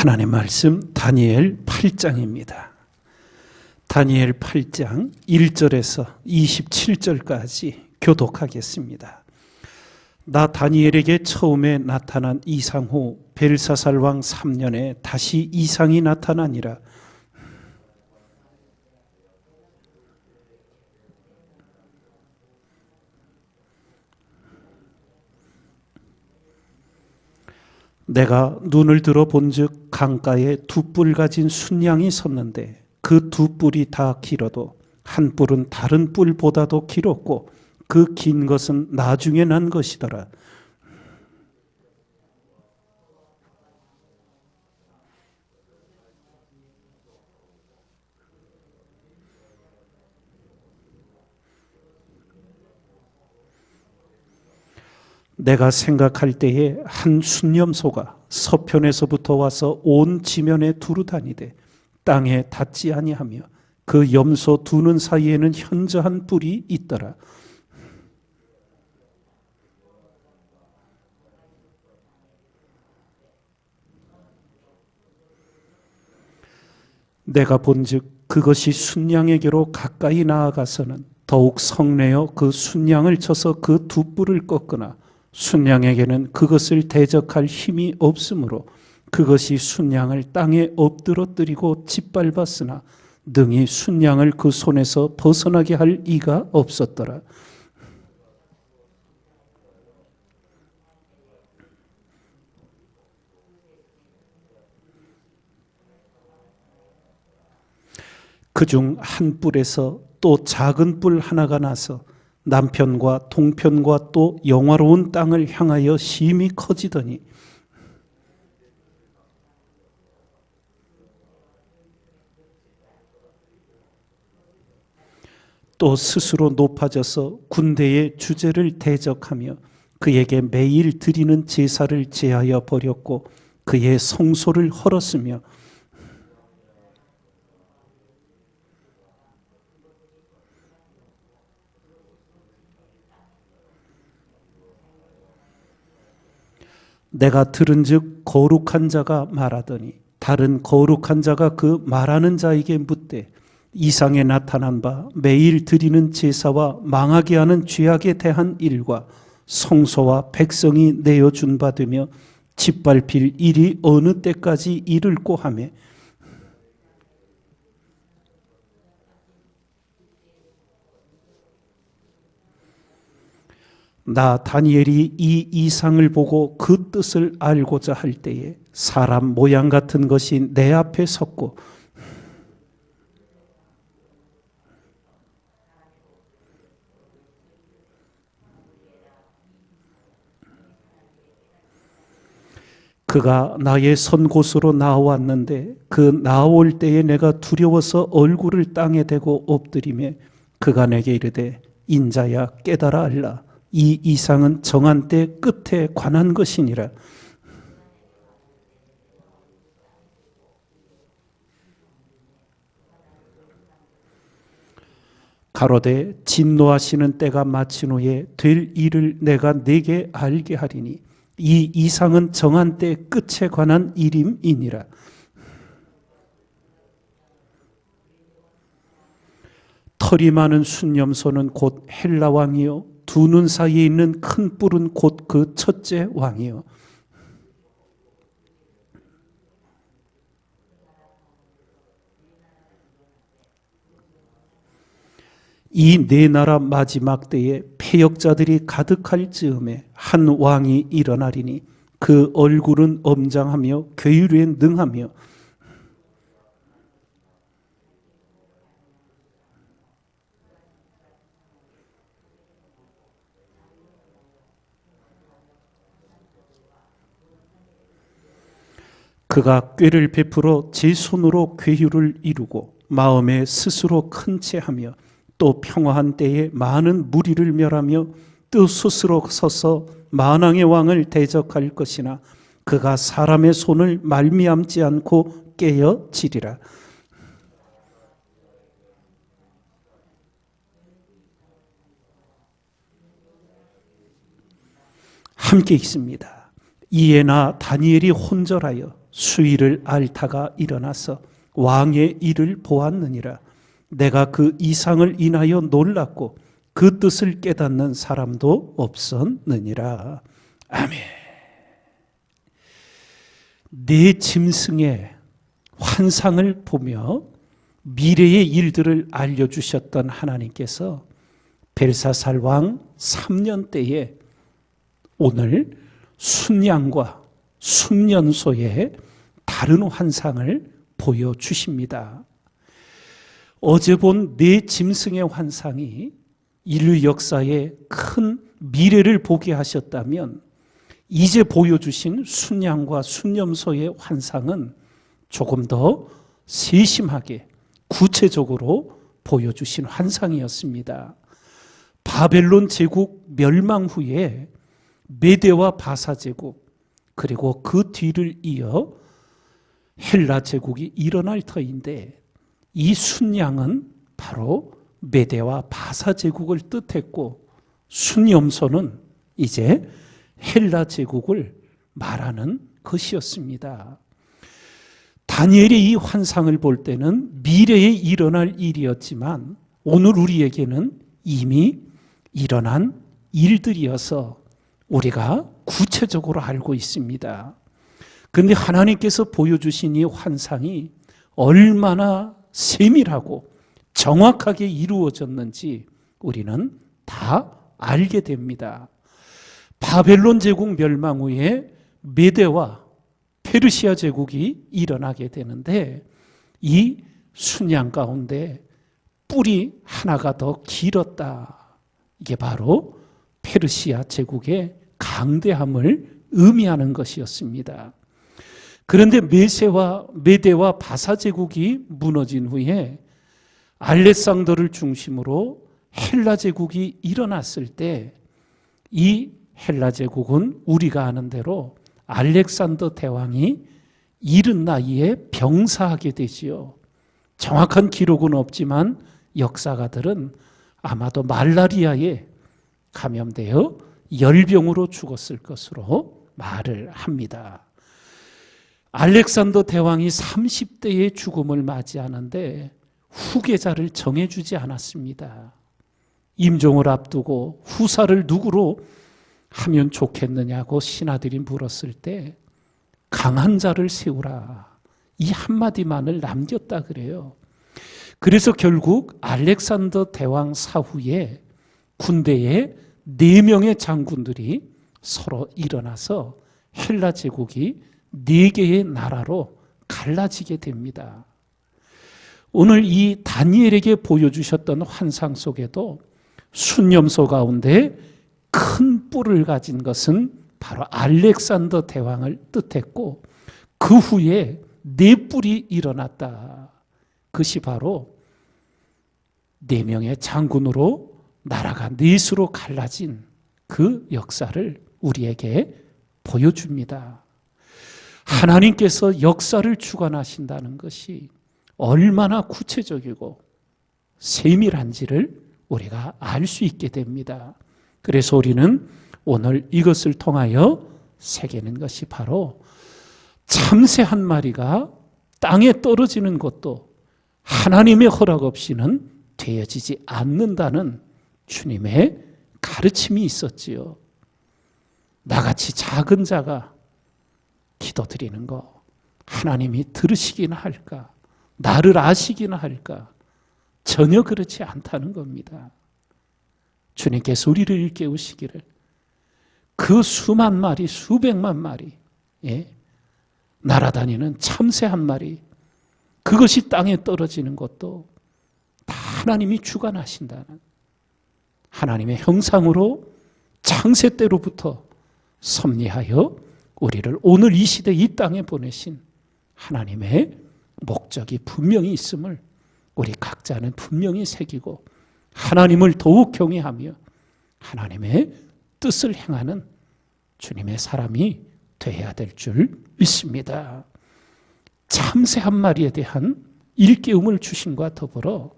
하나님의 말씀 다니엘 8장입니다. 다니엘 8장 1절에서 27절까지 교독하겠습니다. 나 다니엘에게 처음에 나타난 이상 후 벨사살 왕 3년에 다시 이상이 나타나니라. 내가 눈을 들어 본즉 강가에 두 뿔 가진 순양이 섰는데 그 두 뿔이 다 길어도 한 뿔은 다른 뿔보다도 길었고 그 긴 것은 나중에 난 것이더라. 내가 생각할 때에 한 순념소가 서편에서부터 와서 온 지면에 두루 다니되 땅에 닿지 아니하며 그 염소 두는 사이에는 현저한 뿔이 있더라. 내가 본즉 그것이 순양에게로 가까이 나아가서는 더욱 성내어 그 순양을 쳐서 그 두 뿔을 꺾으나 순양에게는 그것을 대적할 힘이 없으므로 그것이 순양을 땅에 엎드러뜨리고 짓밟았으나 능히 순양을 그 손에서 벗어나게 할 이가 없었더라. 그중 한 뿔에서 또 작은 뿔 하나가 나서 남편과 동편과 또 영화로운 땅을 향하여 심히 커지더니 또 스스로 높아져서 군대의 주제를 대적하며 그에게 매일 드리는 제사를 제하여 버렸고 그의 성소를 헐었으며 내가 들은즉 거룩한 자가 말하더니 다른 거룩한 자가 그 말하는 자에게 묻되 이상에 나타난 바 매일 드리는 제사와 망하게 하는 죄악에 대한 일과 성소와 백성이 내어준 바 되며 짓밟힐 일이 어느 때까지 이를꼬 하며 나 다니엘이 이 이상을 보고 그 뜻을 알고자 할 때에 사람 모양 같은 것이 내 앞에 섰고 그가 나의 선 곳으로 나왔는데 그 나올 때에 내가 두려워서 얼굴을 땅에 대고 엎드리며 그가 내게 이르되 인자야 깨달아 알라. 이 이상은 정한 때 끝에 관한 것이니라. 가로되 진노하시는 때가 마친 후에 될 일을 내가 네게 알게 하리니 이 이상은 정한 때 끝에 관한 일임이니라. 털이 많은 순념소는 곧 헬라 왕이요 두 눈 사이에 있는 큰 뿔은 곧 그 첫째 왕이요 이 네 나라 마지막 때에 패역자들이 가득할 즈음에 한 왕이 일어나리니 그 얼굴은 엄장하며 괴율에 능하며 그가 꾀를 베풀어 제 손으로 괴휼을 이루고 마음에 스스로 큰 채하며 또 평화한 때에 많은 무리를 멸하며 또 스스로 서서 만왕의 왕을 대적할 것이나 그가 사람의 손을 말미암지 않고 깨어지리라. 함께 있습니다. 이에 나 다니엘이 혼절하여 수위를 앓다가 일어나서 왕의 일을 보았느니라. 내가 그 이상을 인하여 놀랐고 그 뜻을 깨닫는 사람도 없었느니라. 아멘. 네 짐승의 환상을 보며 미래의 일들을 알려주셨던 하나님께서 벨사살 왕 3년 때에 오늘 순양과 순년소의 다른 환상을 보여주십니다. 어제 본 네 짐승의 환상이 인류 역사에 큰 미래를 보게 하셨다면 이제 보여주신 순양과 순염소의 환상은 조금 더 세심하게 구체적으로 보여주신 환상이었습니다. 바벨론 제국 멸망 후에 메대와 바사 제국 그리고 그 뒤를 이어 헬라 제국이 일어날 터인데 이 순양은 바로 메대와 바사 제국을 뜻했고 순염소는 이제 헬라 제국을 말하는 것이었습니다. 다니엘의 이 환상을 볼 때는 미래에 일어날 일이었지만 오늘 우리에게는 이미 일어난 일들이어서 우리가 구체적으로 알고 있습니다. 그런데 하나님께서 보여주신 이 환상이 얼마나 세밀하고 정확하게 이루어졌는지 우리는 다 알게 됩니다. 바벨론 제국 멸망 후에 메대와 페르시아 제국이 일어나게 되는데 이 순양 가운데 뿔이 하나가 더 길었다. 이게 바로 페르시아 제국의 강대함을 의미하는 것이었습니다. 그런데 메대와 바사 제국이 무너진 후에 알렉산더를 중심으로 헬라 제국이 일어났을 때 이 헬라 제국은 우리가 아는 대로 알렉산더 대왕이 이른 나이에 병사하게 되지요. 정확한 기록은 없지만 역사가들은 아마도 말라리아에 감염되어 열병으로 죽었을 것으로 말을 합니다. 알렉산더 대왕이 30대의 죽음을 맞이하는데 후계자를 정해주지 않았습니다. 임종을 앞두고 후사를 누구로 하면 좋겠느냐고 신하들이 물었을 때 강한 자를 세우라. 이 한마디만을 남겼다 그래요. 그래서 결국 알렉산더 대왕 사후에 군대에 4명의 장군들이 서로 일어나서 헬라 제국이 4개의 나라로 갈라지게 됩니다. 오늘 이 다니엘에게 보여주셨던 환상 속에도 순염소 가운데 큰 뿔을 가진 것은 바로 알렉산더 대왕을 뜻했고 그 후에 4뿔이 일어났다. 그것이 바로 4명의 장군으로 나라가 넷으로 갈라진 그 역사를 우리에게 보여줍니다. 하나님께서 역사를 주관하신다는 것이 얼마나 구체적이고 세밀한지를 우리가 알 수 있게 됩니다. 그래서 우리는 오늘 이것을 통하여 새기는 것이 바로 참새 한 마리가 땅에 떨어지는 것도 하나님의 허락 없이는 되어지지 않는다는 주님의 가르침이 있었지요. 나같이 작은 자가 기도드리는 거 하나님이 들으시기나 할까? 나를 아시기나 할까? 전혀 그렇지 않다는 겁니다. 주님께서 우리를 일깨우시기를 그 수만 마리, 수백만 마리 날아다니는 참새 한 마리 그것이 땅에 떨어지는 것도 다 하나님이 주관하신다는 하나님의 형상으로 창세 때로부터 섭리하여 우리를 오늘 이 시대 이 땅에 보내신 하나님의 목적이 분명히 있음을 우리 각자는 분명히 새기고 하나님을 더욱 경외하며 하나님의 뜻을 행하는 주님의 사람이 되어야 될 줄 믿습니다. 참새 한 마리에 대한 일깨움을 주심과 더불어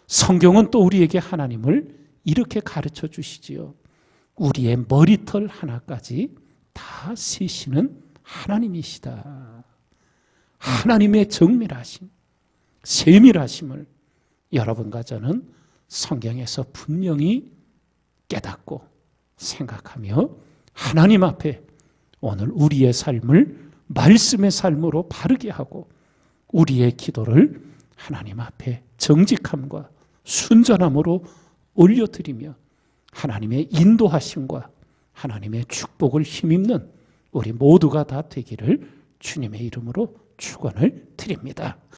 성경은 또 우리에게 하나님을 이렇게 가르쳐 주시지요. 우리의 머리털 하나까지 다 세시는 하나님이시다. 하나님의 정밀하심, 세밀하심을 여러분과 저는 성경에서 분명히 깨닫고 생각하며 하나님 앞에 오늘 우리의 삶을 말씀의 삶으로 바르게 하고 우리의 기도를 하나님 앞에 정직함과 순전함으로 올려드리며 하나님의 인도하심과 하나님의 축복을 힘입는 우리 모두가 다 되기를 주님의 이름으로 축원을 드립니다.